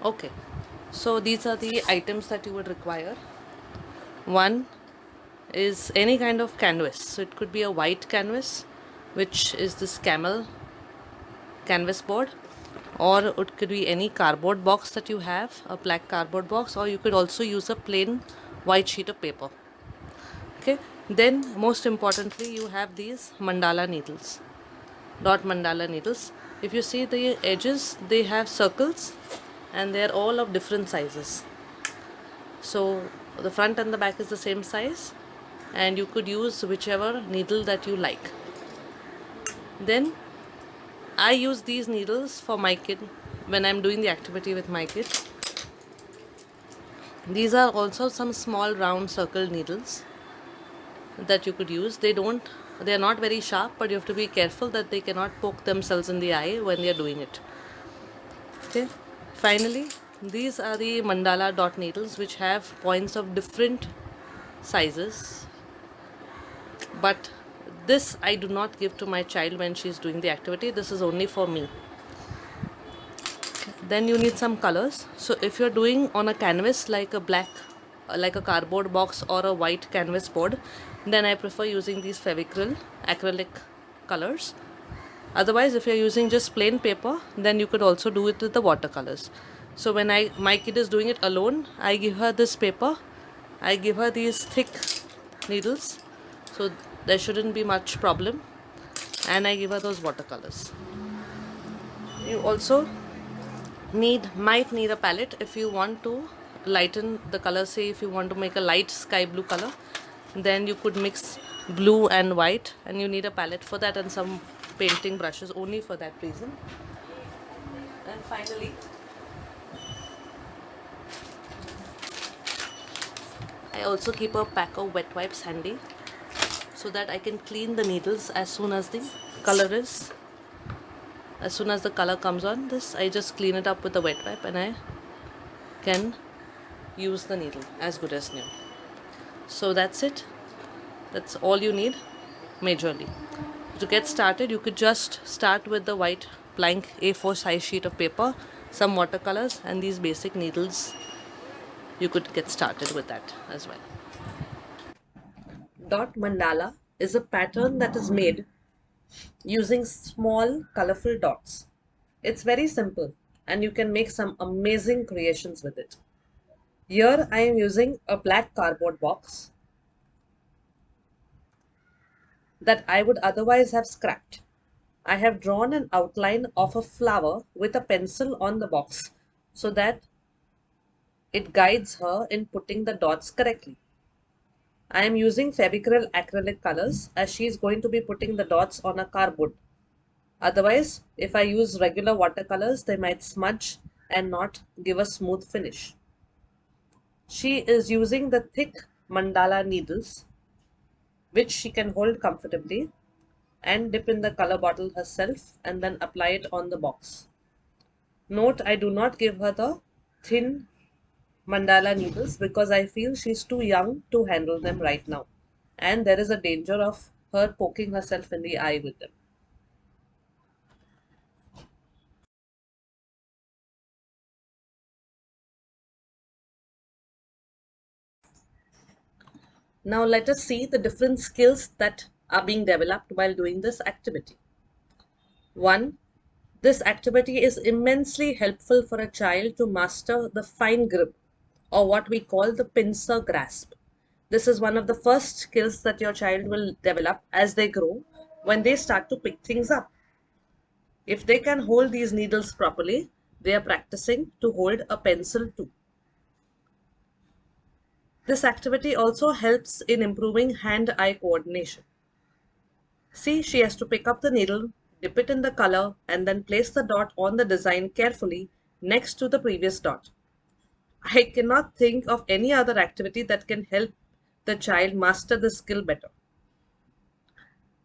Okay, so these are the items that you would require. One is any kind of canvas. So it could be a white canvas, which is this camel canvas board, or it could be any cardboard box that you have, a black cardboard box, or you could also use a plain white sheet of paper. Okay, then most importantly, you have these mandala needles, dot mandala needles. If you see the edges, they have circles and they are all of different sizes. So the front and the back is the same size, and you could use whichever needle that you like. Then I use these needles for my kid when I'm doing the activity with my kid. These are also some small round circle needles that you could use. They are not very sharp, but you have to be careful that they cannot poke themselves in the eye when they are doing it. Okay. Finally, these are the mandala dot needles, which have points of different sizes, but this I do not give to my child when she is doing the activity. This is only for me. Then you need some colors. So if you're doing on a canvas like a black, like a cardboard box or a white canvas board, then I prefer using these Fevicryl acrylic colors. Otherwise, if you're using just plain paper, then you could also do it with the watercolors. So when my kid is doing it alone, I give her this paper, I give her these thick needles, so there shouldn't be much problem, and I give her those watercolors. You also might need a palette if you want to lighten the color. Say if you want to make a light sky blue color, then you could mix blue and white, and you need a palette for that and some painting brushes only for that reason. And finally, I also keep a pack of wet wipes handy so that I can clean the needles as soon as the color comes on this. I just clean it up with a wet wipe and I can use the needle as good as new. So that's it. That's all you need majorly. To get started, you could just start with the white blank A4 size sheet of paper, some watercolors, and these basic needles. You could get started with that as well. Dot mandala is a pattern that is made using small colorful dots. It's very simple and you can make some amazing creations with it. Here I am using a black cardboard box that I would otherwise have scrapped. I have drawn an outline of a flower with a pencil on the box so that it guides her in putting the dots correctly. I am using Fevicryl acrylic colors as she is going to be putting the dots on a cardboard. Otherwise, if I use regular watercolors, they might smudge and not give a smooth finish. She is using the thick mandala needles, which she can hold comfortably, and dip in the color bottle herself and then apply it on the box. Note, I do not give her the thin mandala needles because I feel she's too young to handle them right now, and there is a danger of her poking herself in the eye with them. Now let us see the different skills that are being developed while doing this activity. 1. This activity is immensely helpful for a child to master the fine grip, or what we call the pincer grasp. This is one of the first skills that your child will develop as they grow when they start to pick things up. If they can hold these needles properly, they are practicing to hold a pencil too. This activity also helps in improving hand-eye coordination. See, she has to pick up the needle, dip it in the color, and then place the dot on the design carefully next to the previous dot. I cannot think of any other activity that can help the child master the skill better.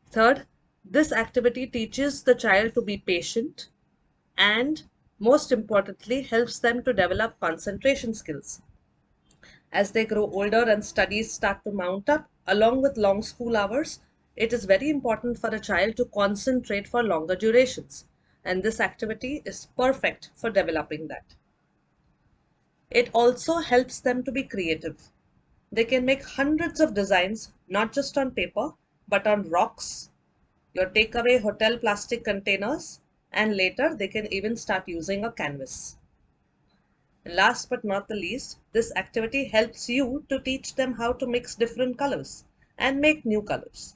Third, this activity teaches the child to be patient and, most importantly, helps them to develop concentration skills. As they grow older and studies start to mount up, along with long school hours, it is very important for a child to concentrate for longer durations. And this activity is perfect for developing that. It also helps them to be creative. They can make hundreds of designs, not just on paper, but on rocks, your takeaway hotel plastic containers, and later they can even start using a canvas. And last but not the least, this activity helps you to teach them how to mix different colors and make new colors.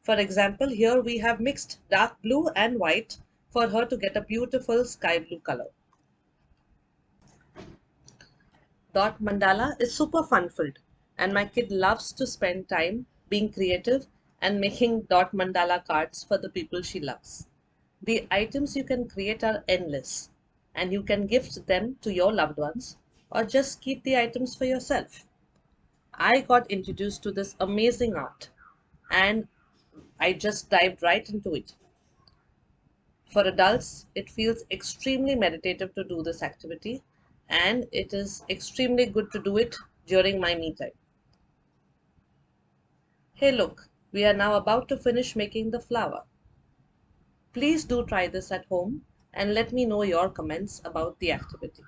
For example, here we have mixed dark blue and white for her to get a beautiful sky blue color. Dot Mandala is super fun filled, and my kid loves to spend time being creative and making Dot Mandala cards for the people she loves. The items you can create are endless, and you can gift them to your loved ones or just keep the items for yourself. I got introduced to this amazing art and I just dived right into it. For adults, it feels extremely meditative to do this activity, and it is extremely good to do it during my me time. Hey, look, we are now about to finish making the flower. Please do try this at home and let me know your comments about the activity.